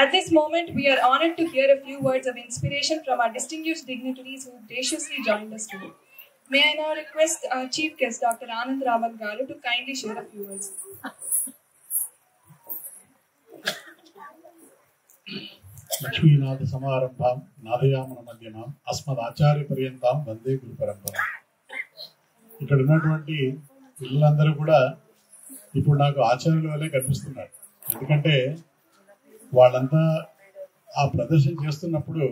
At this moment, we are honored to hear a few words of inspiration from our distinguished dignitaries who graciously joined us today. May I now request our chief guest, Dr. Anand Raval Garu, to kindly share a few words. Lakshminatha సమారంభాం నాదయామన మధ్యమాం అస్మదాచార్య పర్యంతం వందే గురు పరంపర. ఇక్కడ ఉన్నటువంటి పిల్లలందరూ కూడా ఇప్పుడు నాకు ఆచార్యుల వల్లే కనిపిస్తున్నారు. ఎందుకంటే వాళ్ళంతా ఆ ప్రదర్శన చేస్తున్నప్పుడు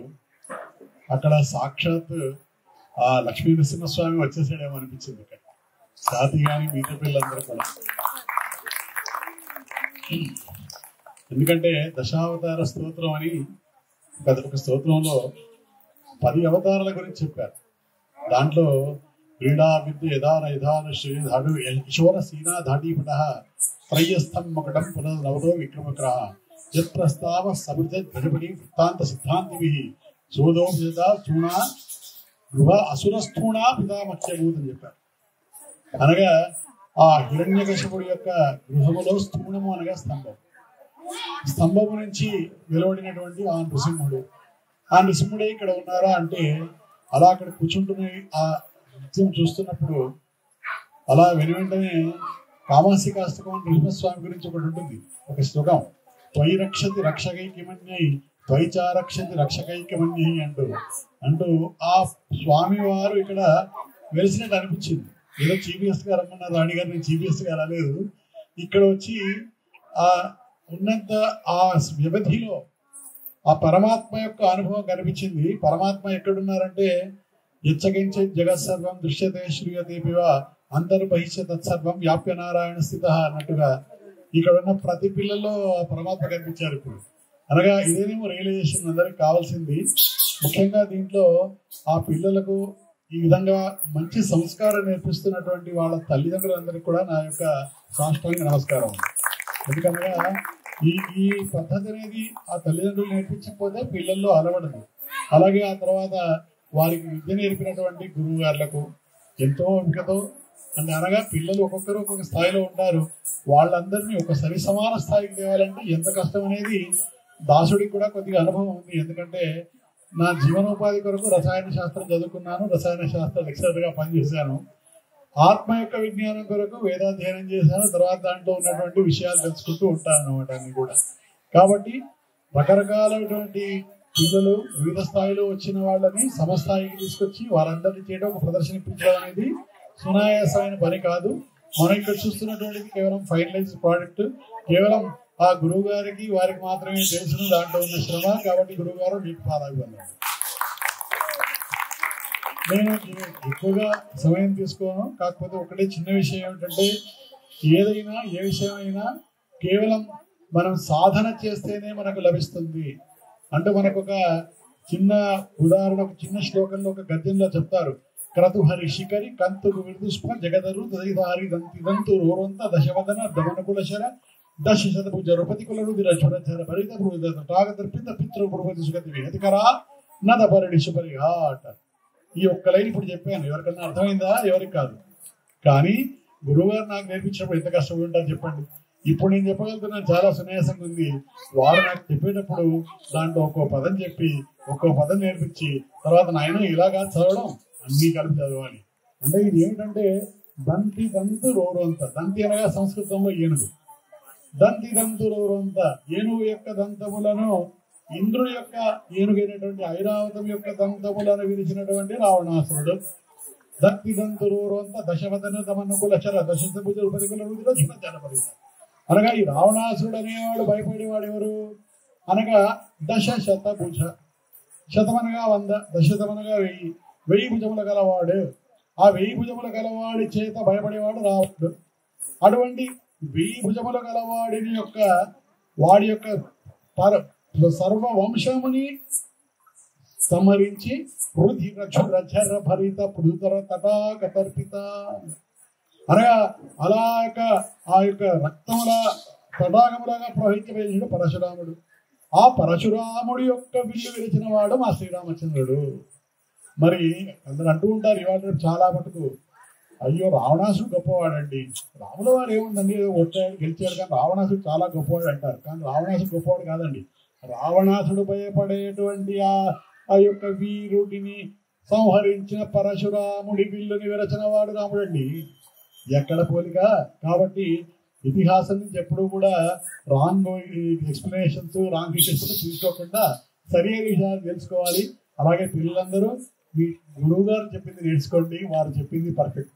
అక్కడ సాక్షాత్ ఆ లక్ష్మీ నరసింహస్వామి వచ్చేసాడేమో అనిపించింది. ఇక్కడ సాతి కానీ మిగతా పిల్లలందరూ కూడా, ఎందుకంటే దశావతార స్తోత్రం అని ఒక స్తోత్రంలో 10 అవతారాల గురించి చెప్పారు. దాంట్లో క్రీడా విద్య యథాన యథాన శ్రీధాడు కిశోర సీనా ధాటీపట త్రయస్థం మకటం పునర్నవతో విక్రమగ్రహ యత్ప్రస్తావ సమృద్ధ గజపడి వృత్తాంత సిద్ధాంతిభి సోదోభిత చూణా గృహ అసురస్థూణా పితామఖ్యభూత్ అని చెప్పారు. అనగా ఆ హిరణ్యకశిపుడి యొక్క గృహములో స్థూణము అనగా స్తంభం, స్తంభము నుంచి వెలువడినటువంటి ఆ నృసింహుడు. ఆ నృసింహుడే ఇక్కడ ఉన్నారా అంటే అలా అక్కడ కూర్చుంటున్న ఆ నృత్యం చూస్తున్నప్పుడు అలా వెంటనే కామాసికాస్తకం నృసింహస్వామి గురించి ఒకటి ఉంటుంది, ఒక శ్లోకం. త్వయి రక్షతి రక్షకైక్యమన్యై త్వయిచారక్షతి రక్షకైక్యమన్యై అంటూ ఆ స్వామి వారు ఇక్కడ వెలిసినట్టు అనిపించింది. ఏదో చీఫ్ గెస్ట్ గా రమ్మన్నారు రాణి గారు, నేను చీఫ్ గెస్ట్ గా రాలేదు. ఇక్కడ వచ్చి ఆ ఉన్నంత ఆ వ్యవధిలో ఆ పరమాత్మ యొక్క అనుభవం కనిపించింది. పరమాత్మ ఎక్కడున్నారంటే యచ్చకించే జగత్ సర్వం దృశ్యతే శ్రూయతే పివ అంతర్బహిష్య తత్సర్వం వ్యాప్య నారాయణ స్థిత అన్నట్టుగా ఇక్కడ ఉన్న ప్రతి పిల్లల్లో ఆ పరమాత్మ కనిపించారు ఇప్పుడు. అనగా ఇదేనేమో రియలైజేషన్ అందరికి కావాల్సింది. ముఖ్యంగా దీంట్లో ఆ పిల్లలకు ఈ విధంగా మంచి సంస్కారం నేర్పిస్తున్నటువంటి వాళ్ళ తల్లిదండ్రులందరికీ కూడా నా యొక్క సాష్టాంగ నమస్కారం. ఎందుకనగా ఈ పద్ధతి అనేది ఆ తల్లిదండ్రులు నేర్పించకపోతే పిల్లల్లో అలవడదు. అలాగే ఆ తర్వాత వారికి విద్య నేర్పినటువంటి గురువు గారులకు ఎంతో ఓపికతో అంటే అనగా పిల్లలు ఒక్కొక్కరు ఒక్కొక్క స్థాయిలో ఉంటారు. వాళ్ళందరినీ ఒక సరి సమాన స్థాయికి తేవాలంటే ఎంత కష్టం అనేది దాసుడికి కూడా కొద్దిగా అనుభవం ఉంది. ఎందుకంటే నా జీవనోపాధి కొరకు రసాయన శాస్త్రం చదువుకున్నాను, రసాయన శాస్త్ర లెక్చరర్గా పనిచేశాను. ఆత్మ యొక్క విజ్ఞానం కొరకు వేదాధ్యయనం చేశాను. తర్వాత దాంట్లో ఉన్నటువంటి విషయాలు తెలుసుకుంటూ ఉంటాను అన్నమాట అన్ని కూడా. కాబట్టి రకరకాలైనటువంటి పిల్లలు వివిధ స్థాయిలో వచ్చిన వాళ్ళని సమస్థాయికి తీసుకొచ్చి వారందరినీ చేయడం, ఒక ప్రదర్శన ఇప్పించడం అనేది సునాయాసమైన పని కాదు. మనం ఇక్కడ చూస్తున్నటువంటిది కేవలం ఫైనలైజ్ ప్రోడక్ట్. కేవలం ఆ గురువు గారికి వారికి మాత్రమే తెలుసును దాంట్లో ఉన్న శ్రమ. కాబట్టి గురువు గారు మీకు పాదాభివందనం. నేను ఎక్కువగా సమయం తీసుకోను. కాకపోతే ఒకటే చిన్న విషయం ఏమిటంటే ఏదైనా ఏ విషయమైనా కేవలం మనం సాధన చేస్తేనే మనకు లభిస్తుంది. అంటే మనకు ఒక చిన్న ఉదాహరణ, ఒక చిన్న శ్లోకంలో ఒక గద్యంలో చెప్తారు. క్రతు హరి శిఖరి కంతు విదుష్ప జగదరు దైదారి దంతి రోరంత దశవదన దమనకులశర దశ శతభుజ రూపతి కులరు విరచురచర భరిత తాగదర్పిత పితృ పురుపతి సుగతి విహతికరా నద పరిడి సుపరిఘాట. ఈ ఒక్క లైన్ ఇప్పుడు చెప్పాను. ఎవరికన్నా అర్థమైందా? ఎవరికి కాదు. కానీ గురువుగారు నాకు నేర్పించినప్పుడు ఎంత కష్టపడి ఉంటారు చెప్పండి. ఇప్పుడు నేను చెప్పగలుగుతున్నాను, చాలా సునాయాసంగా ఉంది. వారు నాకు చెప్పేటప్పుడు దాంట్లో ఒక్కో పదం చెప్పి ఒక్కో పదం నేర్పించి తర్వాత నాయన ఇలాగా చదవడం అన్నీ కలిపి చదవాలి. అంటే ఇది ఏమిటంటే దంతి దంతు రోరంత. దంతి అనగా సంస్కృతంలో ఏనుగు. దంతి దంతు రోరంత ఏనుగు యొక్క దంతములను ఇంద్రుడి యొక్క ఏనుగైనటువంటి ఐరావతం యొక్క దంతములను విరిచినటువంటి రావణాసురుడు. దంతి దంతు రోరంత దశవదన దమనుకులచర దశభుజ రూపతి అనగా ఈ రావణాసురుడు అనేవాడు భయపడేవాడు ఎవరు అనగా దశ శతభుజ. శతమనగా 100, దశతమనగా 1000. 1000 భుజముల గలవాడు. ఆ 1000 భుజముల గలవాడి చేత భయపడేవాడు రావణుడు. అటువంటి 1000 భుజముల గలవాడిని యొక్క వాడి యొక్క సర్వ వంశముని సంహరించి భరిత పృథుతర తటాకతర్పిత అనగా అలా ఆ యొక్క రక్తముల తటాకములాగా ప్రవహించబోయేడు పరశురాముడు. ఆ పరశురాముడి యొక్క విల్లు విరిచిన వాడు మా శ్రీరామచంద్రుడు. మరి అందరు అంటూ ఉంటారు ఇవాళ చాలా మటుకు, అయ్యో రావణాసుడు గొప్పవాడండి, రాముల వారు ఏముందండి, వచ్చాడు గెలిచాడు, కానీ రావణాసుడు చాలా గొప్పవాడు అంటారు. కానీ రావణాసుడు గొప్పవాడు కాదండి. రావణాసుడు భయపడేటువంటి ఆ యొక్క వీరుడిని సంహరించిన పరశురాముడి విల్లుని విరచన వాడు రాముడండి. ఎక్కడ పోలిక? కాబట్టి ఇతిహాసం నుంచి ఎప్పుడూ కూడా రాంగ్ ఎక్స్ప్లెనేషన్స్, రాంగ్ ఇష్యూస్ తీసుకోకుండా సరైన విషయాలు తెలుసుకోవాలి. అలాగే పిల్లలందరూ మీ గురువు గారు చెప్పింది నేర్చుకోండి, వారు చెప్పింది పర్ఫెక్ట్.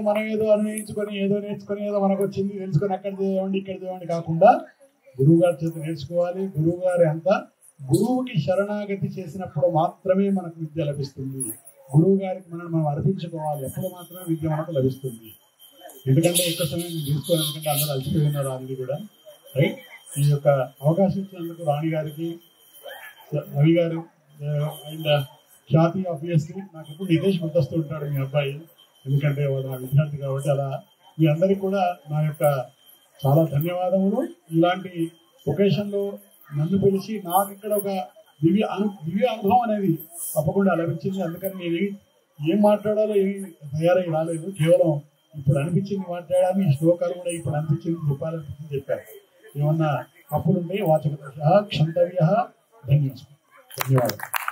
మనం ఏదో అన్వయించుకొని ఏదో నేర్చుకొని ఏదో మనకు వచ్చింది తెలుసుకొని అక్కడ చదవండి ఇక్కడ చదవండి కాకుండా గురువు గారి చేత నేర్చుకోవాలి. గురువు గారి అంతా గురువుకి శరణాగతి చేసినప్పుడు మాత్రమే మనకు విద్య లభిస్తుంది. గురువు గారికి మనం అర్పించుకోవాలి, అప్పుడు మాత్రమే విద్య మనకు లభిస్తుంది. ఎందుకంటే ఎక్కువ సమయం తీసుకోవాలి, ఎందుకంటే అందరూ అలసిపోయి ఉన్నారు ఆల్రెడీ కూడా. రైట్, ఈ యొక్క అవకాశం ఇచ్చినందుకు రాణి గారికి, రవి గారు అండ్ ఖ్యాతి, ఆబ్వియస్లీ నాకు ఎప్పుడు నితేష్ గుర్తొస్తూ ఉంటాడు మీ అబ్బాయి, ఎందుకంటే వాడు నా విద్యార్థి కాబట్టి. అలా మీ అందరికీ కూడా నా యొక్క చాలా ధన్యవాదములు. ఇలాంటి ఒకేషన్లో నన్ను పిలిచి నాకు ఇక్కడ ఒక దివ్య అనుభవం అనేది తప్పకుండా లభించింది. అందుకని నేను ఏం మాట్లాడాలో ఏమి తయారై రాలేదు, కేవలం ఇప్పుడు అనిపించింది మాట్లాడాలి. ఈ శ్లోకాలు కూడా ఇప్పుడు అనిపించింది చెప్పాలనిపించింది చెప్పారు. ఏమన్నా తప్పులుంటే వాచక క్షంతవ్య. ధన్యవాదాలు.